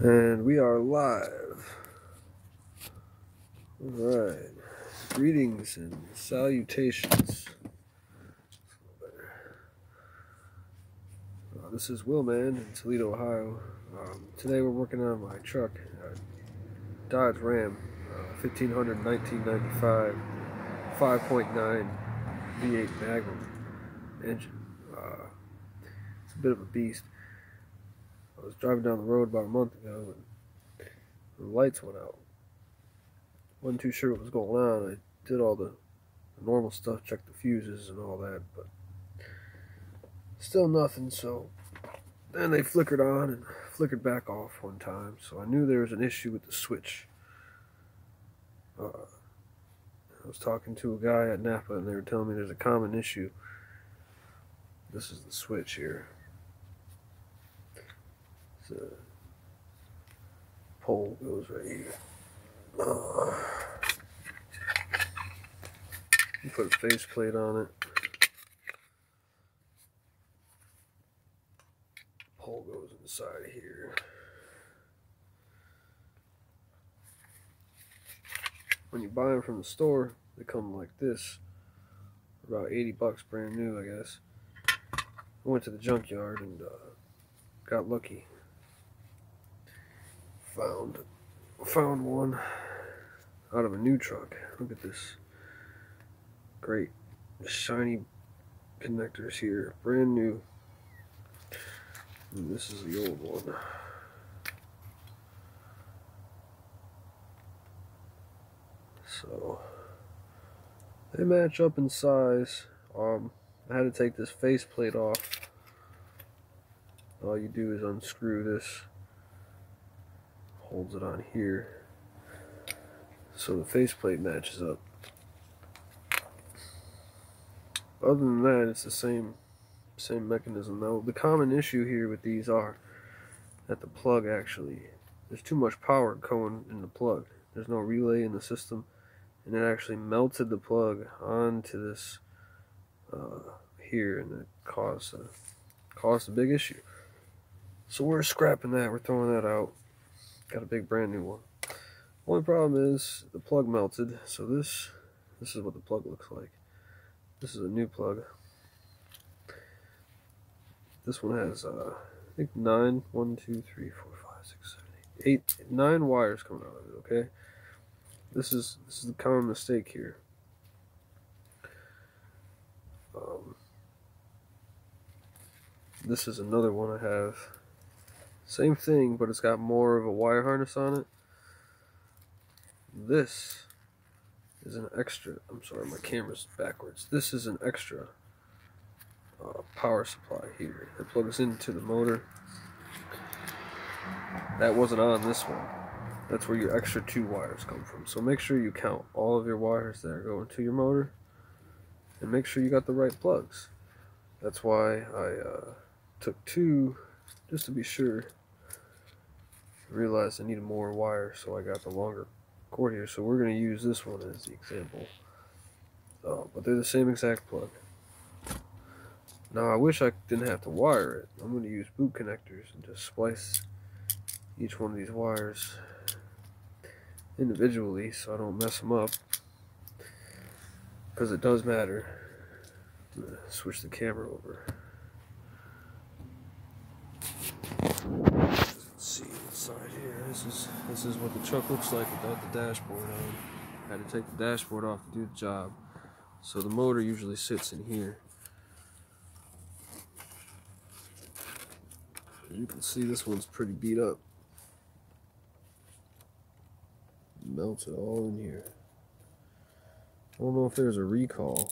And we are live. Alright. Greetings and salutations. This is Willman in Toledo, Ohio. Today we're working on my truck, Dodge Ram, 1500 1995 5.9 V8 Magnum engine. It's a bit of a beast. I was driving down the road about a month ago and the lights went out. Wasn't too sure what was going on. I did all the normal stuff, checked the fuses and all that, but still nothing. So then they flickered on and flickered back off one time. So I knew there was an issue with the switch. I was talking to a guy at Napa and they were telling me there's a common issue. This is the switch here. The pole goes right here. You put a faceplate on it. Pole goes inside here. When you buy them from the store, they come like this. About 80 bucks, brand new, I guess. I went to the junkyard and got lucky. Found one out of a new truck. Look at this. Great shiny connectors here, brand new. And this is the old one. So they match up in size. I had to take this faceplate off. All you do is unscrew this. Holds it on here. So the faceplate matches up. Other than that, it's the same mechanism. Now, the common issue here with these are that the plug there's too much power going in the plug. There's no relay in the system, and it actually melted the plug onto this here, and it caused a big issue. So we're scrapping that. We're throwing that out. Got a big brand new one. Only problem is the plug melted. So this is what the plug looks like. This is a new plug. This one has I think 9 wires coming out of it. Okay, this is the common mistake here. This is another one I have. Same thing, but it's got more of a wire harness on it. This is an extra. I'm sorry, my camera's backwards. This is an extra power supply here that plugs into the motor. That wasn't on this one. That's where your extra 2 wires come from. So make sure you count all of your wires that are going to your motor, and make sure you got the right plugs. That's why I took 2 just to be sure. I realized I needed more wire, so I got the longer cord here. So we're going to use this one as the example. But they're the same exact plug. Now I wish I didn't have to wire it. I'm going to use boot connectors and just splice each one of these wires individually so I don't mess them up, because it does matter. I'm going to switch the camera over. See inside here. This is what the truck looks like without the dashboard on. I had to take the dashboard off to do the job. So the motor usually sits in here. As you can see, this one's pretty beat up. Melted all in here. I don't know if there's a recall.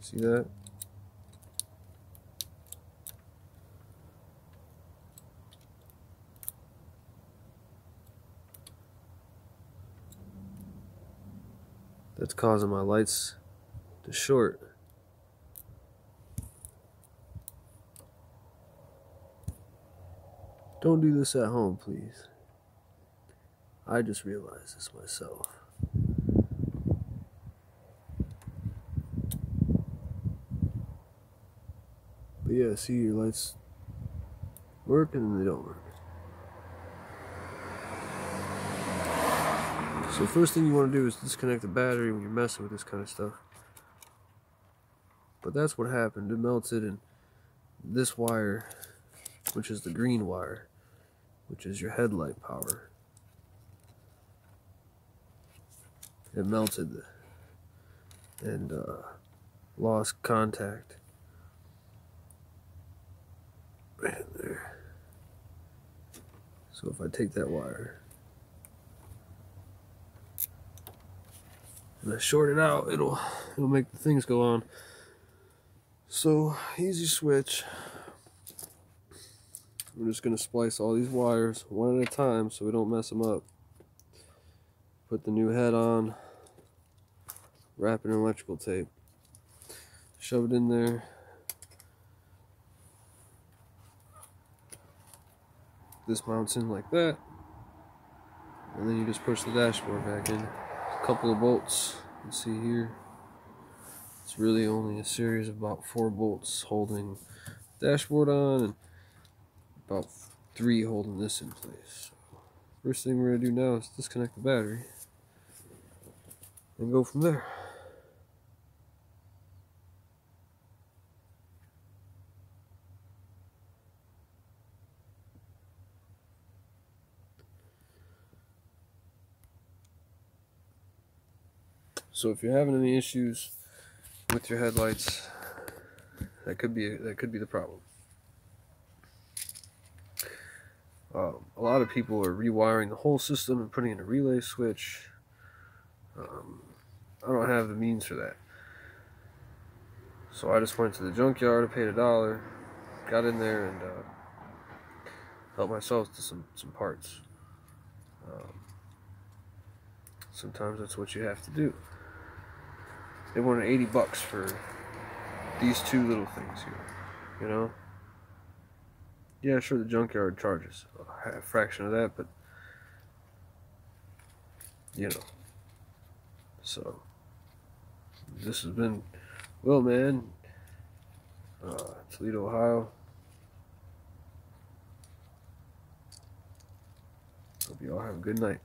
See that? That's causing my lights to short. Don't do this at home, please. I just realized this myself. But yeah, see, your lights work and they don't work. So first thing you want to do is disconnect the battery when you're messing with this kind of stuff. But that's what happened. It melted, and this wire, which is the green wire, which is your headlight power, it melted and lost contact right there. So if I take that wire and I short it out, it'll make the things go on. So easy switch. We're just gonna splice all these wires one at a time so we don't mess them up. Put the new head on, wrap it in electrical tape, shove it in there. This mounts in like that, and then you just push the dashboard back in. A couple of bolts, you see here. It's really only a series of about 4 bolts holding the dashboard on, and about 3 holding this in place. So first thing we're going to do now is disconnect the battery and go from there. So if you're having any issues with your headlights, that could be the problem. A lot of people are rewiring the whole system and putting in a relay switch. I don't have the means for that, so I just went to the junkyard, I paid $1, got in there, and helped myself to some parts. Sometimes that's what you have to do. They wanted $80 for these 2 little things here, you know? Yeah, sure, the junkyard charges a fraction of that, but, you know. So, this has been Will, man, Toledo, Ohio. Hope you all have a good night.